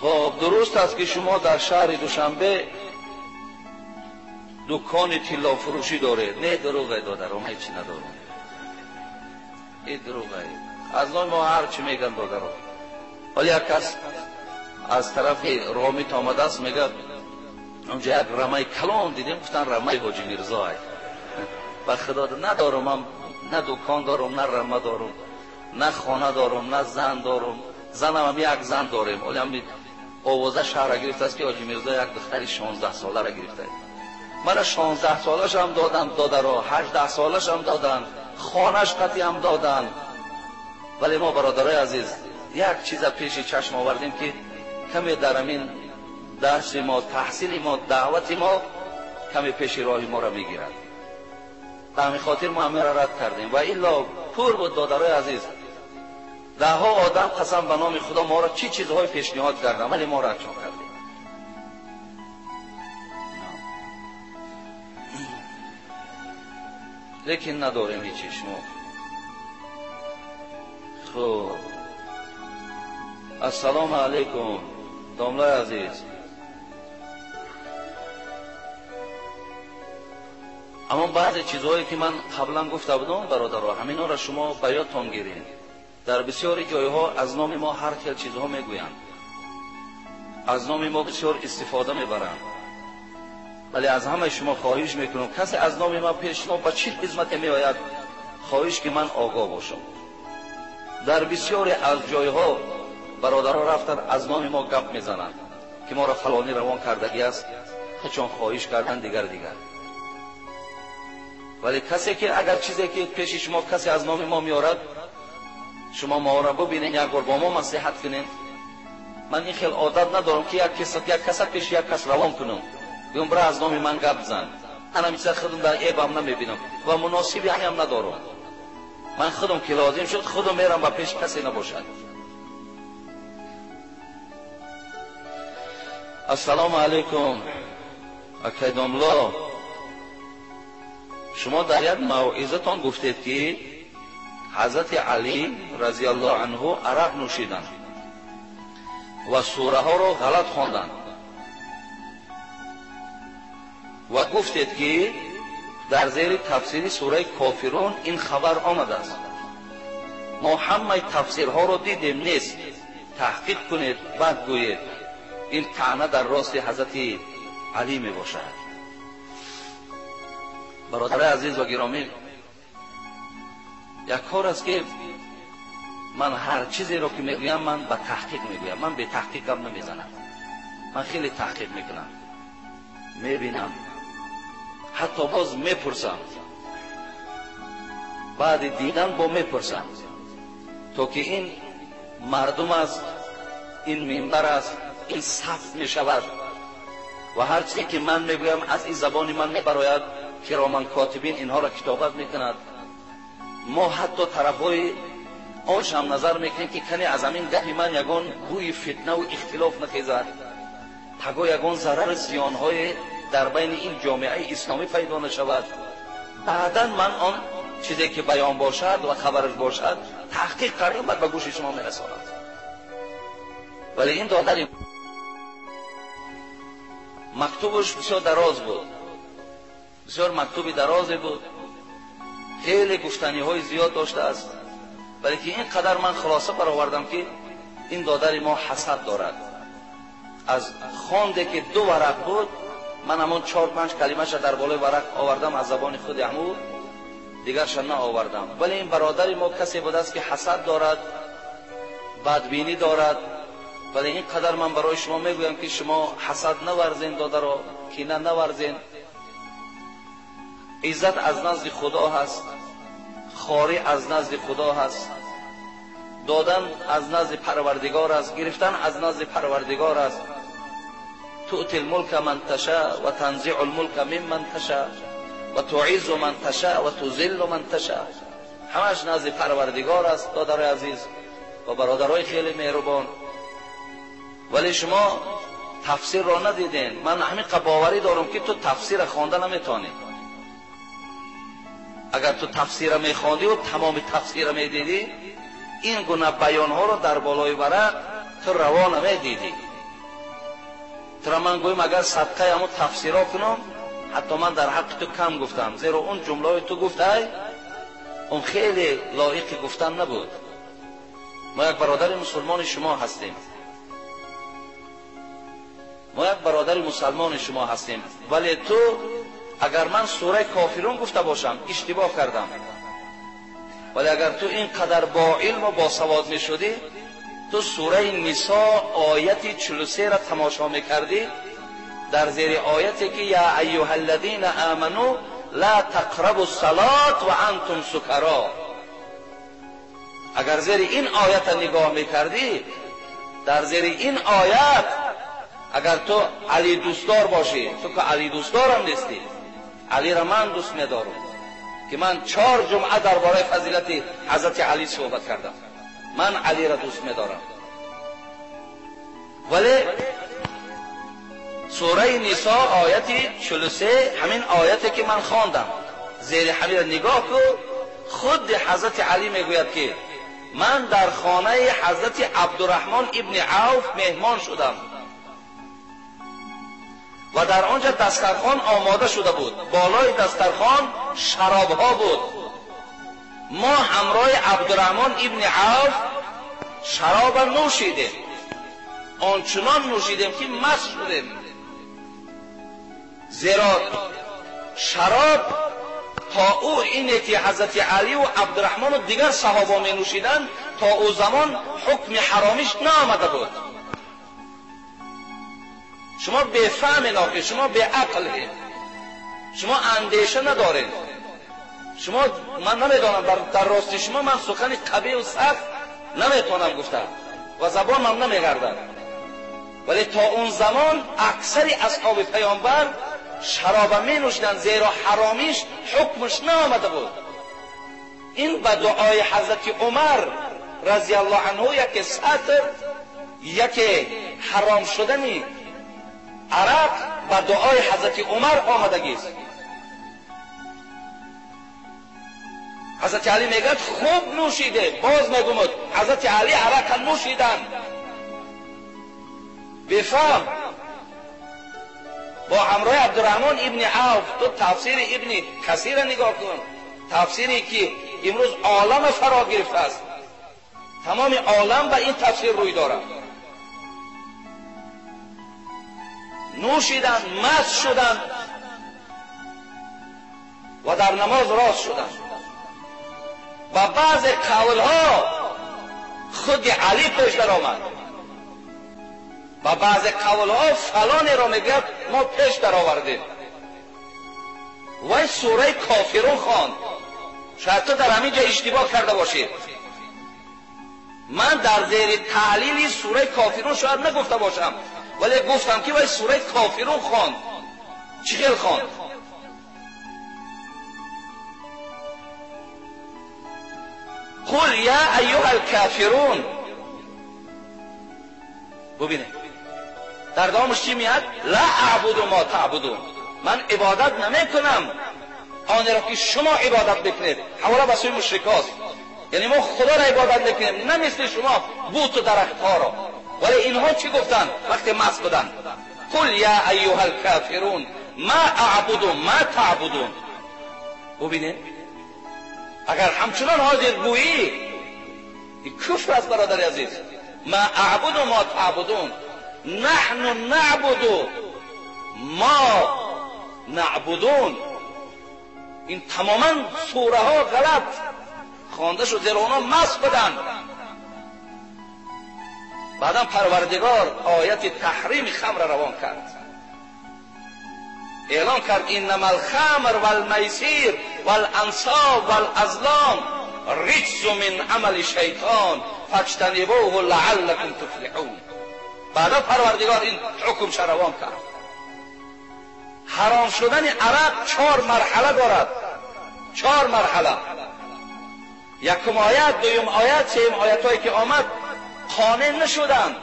خب درست است که شما در شهر دوشنبه دکان طلا فروشی داره. نه دروغه دادرم، هیچی ندارم. این دروغه. از نوع ما هر چی میگن دادرم. ولی یک کس از طرف رامیت آمده است میگه اونجا یک رمه کلان دیدیم، گفتن رمه حاجی میرزا. و خدا ندارم، من نه دکان دارم، نه رمه دارم، نه خانه دارم، نه زن دارم. زنم هم یک زن داریم، ولی هم آوازه شهر گرفته است که حاجی میرزا یک دختری 16 ساله را گرفته. من 16 سالش هم دادن دادرها، 18 سالش هم دادن، خانهش قطعی هم دادن. ولی ما برادرای عزیز یک چیز پیش چشم آوردیم که کمی در همین درس ما، تحصیل ما، دعوت ما کمی پیش راه ما را میگیرد. به همین خاطر ما همه را رد کردیم. و الا پر بود دادرای عزیز، ده ها آدم قسم به نام خدا ما را چی چیزهای پیشنهاد کردن، ولی ما رد کردیم. لیکن نداریم هیچی شما. خب السلام علیکم داملای عزیز. اما بعضی چیزهایی که من قبلا گفته بودم برادرها، همینا را شما به یادتان گیرین. در بسیاری جایها از نام ما هر خیل چیزها میگویند، از نام ما بسیار استفاده میبرند. ولی از همه شما خواهش میکنم کسی از نام ما پیش ما به چی خدمت میآید، خواهش که من آگاه باشم. در بسیاری از جایها برادرها رفتن از نام ما گپ میزنند که ما را فلانی روان کردگی است، چون خواهش کردن دیگر. ولی کسی که اگر چیزی که پیش شما کسی از نام ما میارد، شما ما را ببینید، یک بار با ما نصیحت کنید. من این خیلی عادت ندارم که یک کس پیش یک کس روان کنم بگم برای از نام من گپ زن. انا میشه خودم در عیبم نمیبینم و مناسبی هم ندارم. من خودم که لازم شد خودم میرم و پیش کسی نباشد. السلام علیکم اکیداملا. شما در یک موعظتان گفتید که حضرت علی رضی الله عنه عرق نوشیدند و سوره ها را غلط خواندند و گفتید که در زیر تفسیر سوره کافرون این خبر آمده است. ما همه تفسیرها را دیدیم نیست، تحقیق کنید بعد گویید. این طعنه در راست حضرت علی می باشد. برادر عزیز و گرامی، یک کار است که من هر چیزی رو که میگویم من به تحقیق میگویم، من به تحقیقم نمیزنم. من خیلی تحقیق میکنم، میبینم، حتی باز میپرسم، بعد دیدن با میپرسم تا که این مردم است، این منبر است، این ثبت میشود و هر چیزی که من میگویم از این زبان من میبراید کرامان کاتبین اینها را کتابت میکند. ما حتی طرفهای آنش هم نظر میکنیم که کنی از همین گهی من یگان بوی فتنه و اختلاف نخیزد، تگاه یگان ضرر زیانهای در بین این جامعه اسلامی پیدا نشود. بعدا من آن چیزی که بیان باشد و خبرش باشد تحقیق کردم بعد به گوش شما میرساند. ولی این دادر مکتوبش بسیار دراز بود، بسیار مکتوبی درازی بود، خیلی گفتنی های زیاد داشته است. ولی که اینقدر من خلاصه برآوردم که این دادر ما حسد دارد. از خوانده که 2 ورق بود، من همون 4-5 کلمه شا در بالای ورق آوردم از زبان خود عمو، دیگرش نه آوردم. ولی این برادر ما کسی بود است که حسد دارد، بدبینی دارد. ولی اینقدر من برای شما میگویم که شما حسد نورزین، دادر را کینه نورزین. عزت از نزد خدا هست، خواری از نزد خدا هست، دادن از نزد پروردگار است، گرفتن از نزد پروردگار است. تؤتی الملک من تشاء و تنزع الملک ممن تشاء و تعز من تشاء و تذل من تشاء. همش نزد پروردگار است دادر عزیز و برادرای خیلی مهربان. ولی شما تفسیر را ندیدین. من همین باوری دارم که تو تفسیر خوانده نمیتونی. اگر تو تفسیر میخواندی و تمام تفسیر میدیدی، این گونه بیان ها رو در بالای ورق تو روان میدیدی. ترا من گویم اگر صدقه همون تفسیرها کنم حتی من در حق تو کم گفتم، زیرا اون جمله تو گفته اون خیلی لایق گفتن نبود. ما یک برادر مسلمان شما هستیم، ما یک برادر مسلمان شما هستیم، ولی تو اگر من سوره کافرون گفته باشم اشتباه کردم، ولی اگر تو اینقدر با علم و با سواد می شدی تو سوره نساء آیت 43 را تماشا می کردی، در زیر آیتی که یا ایها الذین آمنوا لا تقربوا الصلاة و انتم سکرا، اگر زیر این آیت نگاه می کردی، در زیر این آیت اگر تو علی دوستدار باشی، تو که علی دوستدارم نیستی، علی را من دوست می‌دارم که من 4 جمعه درباره فضیلت حضرت علی صحبت کردم، من علی را دوست می‌دارم. ولی سوره نساء آیت 43 همین آیتی که من خواندم زیر همین نگاه کو، خود حضرت علی میگوید که من در خانه حضرت عبدالرحمن ابن عوف مهمان شدم و در آنجا دسترخوان آماده شده بود، بالای دسترخوان شرابها بود، ما همراه عبدالرحمن ابن عوف شراب نوشیدیم، آنچنان نوشیدیم که مست شدیم، زیرا شراب تا او اینه که حضرت علی و عبدالرحمن و دیگر صحابه می نوشیدن تا او زمان حکم حرامیش نآمده بود. شما به فهم ناقص، شما به عقل، شما اندیشه ندارید. شما من نمیدانم در راست شما من سخن قبیح و سخت نمیتونم گفتم و زبان من نمیگردد، ولی تا اون زمان اکثر اصحاب پیامبر شراب می نوشیدن زیرا حرامیش حکمش نآمده بود. این به دعای حضرت عمر رضی الله عنه یک سطر یک حرام شدنی عرق به دعای حضرت عمر آمدگی است. حضرت علی میگد خوب نوشیده، باز میگوید حضرت علی عرق نوشیدن. بفهم با همراه عبدالرحمن ابن عوف تو تفسیر ابن کثیر نگاه کن، تفسیری که امروز عالم فرا گرفته است، تمام عالم به این تفسیر روی دارد. نوشیدن، مست شدن و در نماز راست شدن. و بعض قولها خود علی پیش در آمد و بعض قولها فلانی را میگه ما پیش در آوردیم. و سوره کافرون خواند. شاید تو در همینجا اشتباه کرده باشید، من در زیر تعلیل سوره کافرون شاید نگفته باشم، ولی گفتم که وای سوره کافرون خواند. چی خیل خواند؟ قل یا ایها الکافرون. ببینید در دامش چی میاد؟ لا اعبد ما تعبدون، من عبادت نمی کنم آن را که شما عبادت بکنید. حوالا به سوی مشرکاست، یعنی ما خدا را عبادت نکنیم، نه مثل شما بوت و درخت ها را. ولی اینها چی گفتن وقتی مست بودن؟ قل یا ایها الکافرون ما اعبد ما تعبدون. ببینید اگر همچنان حاضر گویی این کفر است برادر عزیز. ما اعبد ما تعبدون، نحن نعبد ما نعبدون. این تماما سوره ها غلط خوانده شد زیرا اونا مست بودن. بعدا پروردگار آیت تحریم خمر روان کرد، اعلان کرد انما الخمر والمیسر والانصاب والازلام رجس من عمل شیطان فاجتنبوه لعلکم تفلحون. بعدا پروردگار این حکم روان کرد. حرام شدن عرق 4 مرحله دارد، 4 مرحله. یکم آیت، دویم آیت، سوم آیت هایی که آمد قانع نشدن،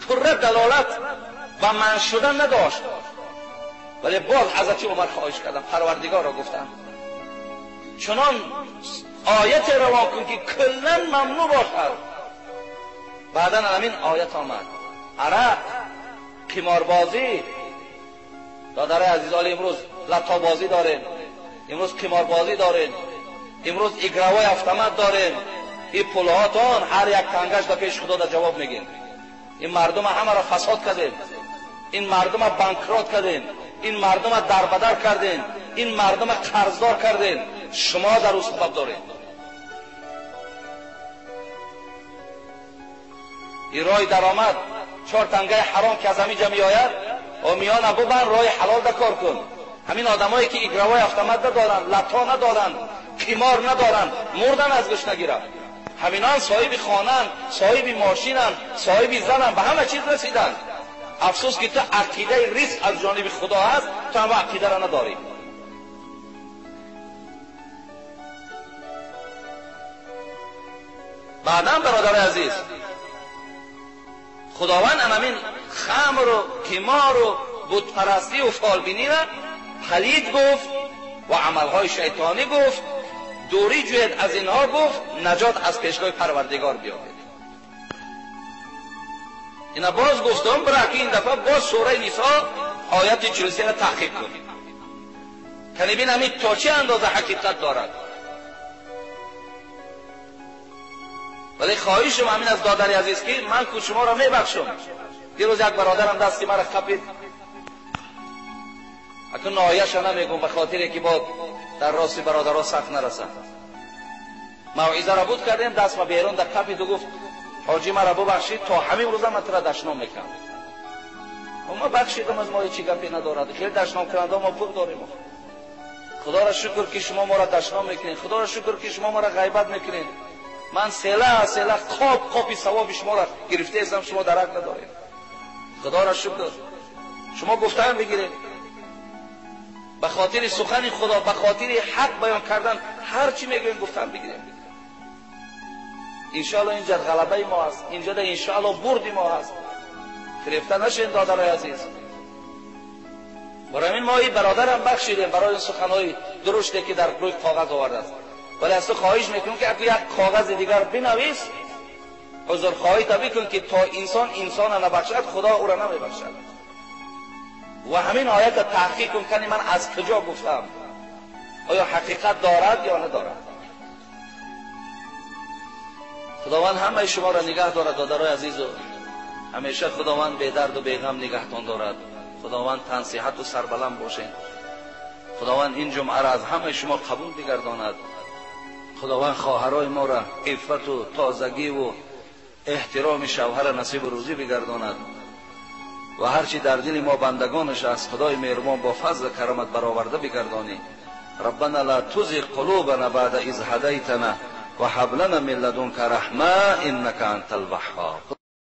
طره دلالت و منع شدن نداشت، ولی باز حضرت عمر خواهش کردن، پروردگار را گفتن چنان آیت روان کن که کلن ممنوع باشد. بعدا همین آیت آمد عرق قماربازی دادر عزیز، امروز لتا بازی دارین، امروز قماربازی دارین، امروز اگروای автомат دارین. این پولهاتون هر یک تنگش در پیش خدا در جواب میگین. این مردم همه را فساد کردین، این مردم را بانکرات کردین، این مردم را دربدر کردین، این مردم را قرضدار کردین. شما در او سبب دارین. این راه درآمد 4 تنگه حرام که از همین جا میآید و میان ابو بن راه حلال دا کار کن. همین آدمایی که اگروای автомат ندارن، لتا ندارن، قمار ندارن، مردن از گوش نگیرن. همینان صاحب خانن، صاحب ماشینن، صاحب زنن، به همه چیز رسیدن. افسوس که تو عقیده رزق از جانب خدا هست، تو هم عقیده را نداری. بعداً برادر عزیز، خداوند همین خمر و قمار و بت پرستی و فالبینی را پلید گفت و عملهای شیطانی گفت. دوری جوید از اینها گفت، نجات از پیشگاه پروردگار بیابید. اینا باز گفتم برای که این دفعه باز سوره نساء آیت 43 را تحقیق کنید. کنی بین همین تا چه اندازه حقیقت دارد. ولی خواهشم همین از دادر عزیز که من که شما را میبخشم. دیروز یک برادرم دستی مرا خپید، اکنون نهایش نمیگم به خاطر که با در راست برادرها سخت نرسد. موعظه را بود کردیم، دست ما بیرون در خپید و گفت حاجی مرا ببخشید، تا همین روز من تو را دشنام میکنم. ما بخشیدم، از ما چی گپی ندارد. خیلی دشنام کننده ما پر داریم. خدا را شکر که شما ما را دشنام میکنید، خدا را شکر که شما ما را غیبت میکنید. من سله خوابی ثواب شما را گرفته هستم، شما درک ندارید. خدا را شکر. شما گفتن بگیرید، به خاطر سخن خدا، به خاطر حق بیان کردن، هر چی میگوین گفتن بگیرید. انشاءالله اینجا غلبه ما است، اینجا ده انشاءالله بردی ما است. فریفته نشین دادرای عزیز. برای این ما این برادرم بخشیدیم برای این سخنهای درشتی که در روی کاغذ آورده است. ولی از تو خواهش میکنم که اگه یک کاغذ دیگر بنویس، حضور خواهی تا بکن که تا انسان نبخشد، خدا او را نمیبخشد. و همین آیت تحقیق کن کنی من از کجا گفتم، آیا حقیقت دارد یا ندارد. خداوند همه شما را نگه دارد دادرای عزیز، و همیشه خداوند بی درد و بی غم نگهتان دارد. خداوند تن صحت و سربلند باشین. خداوند این جمعه را از همه شما قبول بگرداند. خداوند خواهرای ما را عفت و تازگی و احترام شوهر نصیب روزی بگرداند و هرچی در دل ما بندگانش از خدای مهربان با فضل کرامت برآورده بگردانی. ربنا لا تزغ قلوبنا بعد اذ هدیتنا و هب لنا من لدنک رحمة انک انت الوهاب.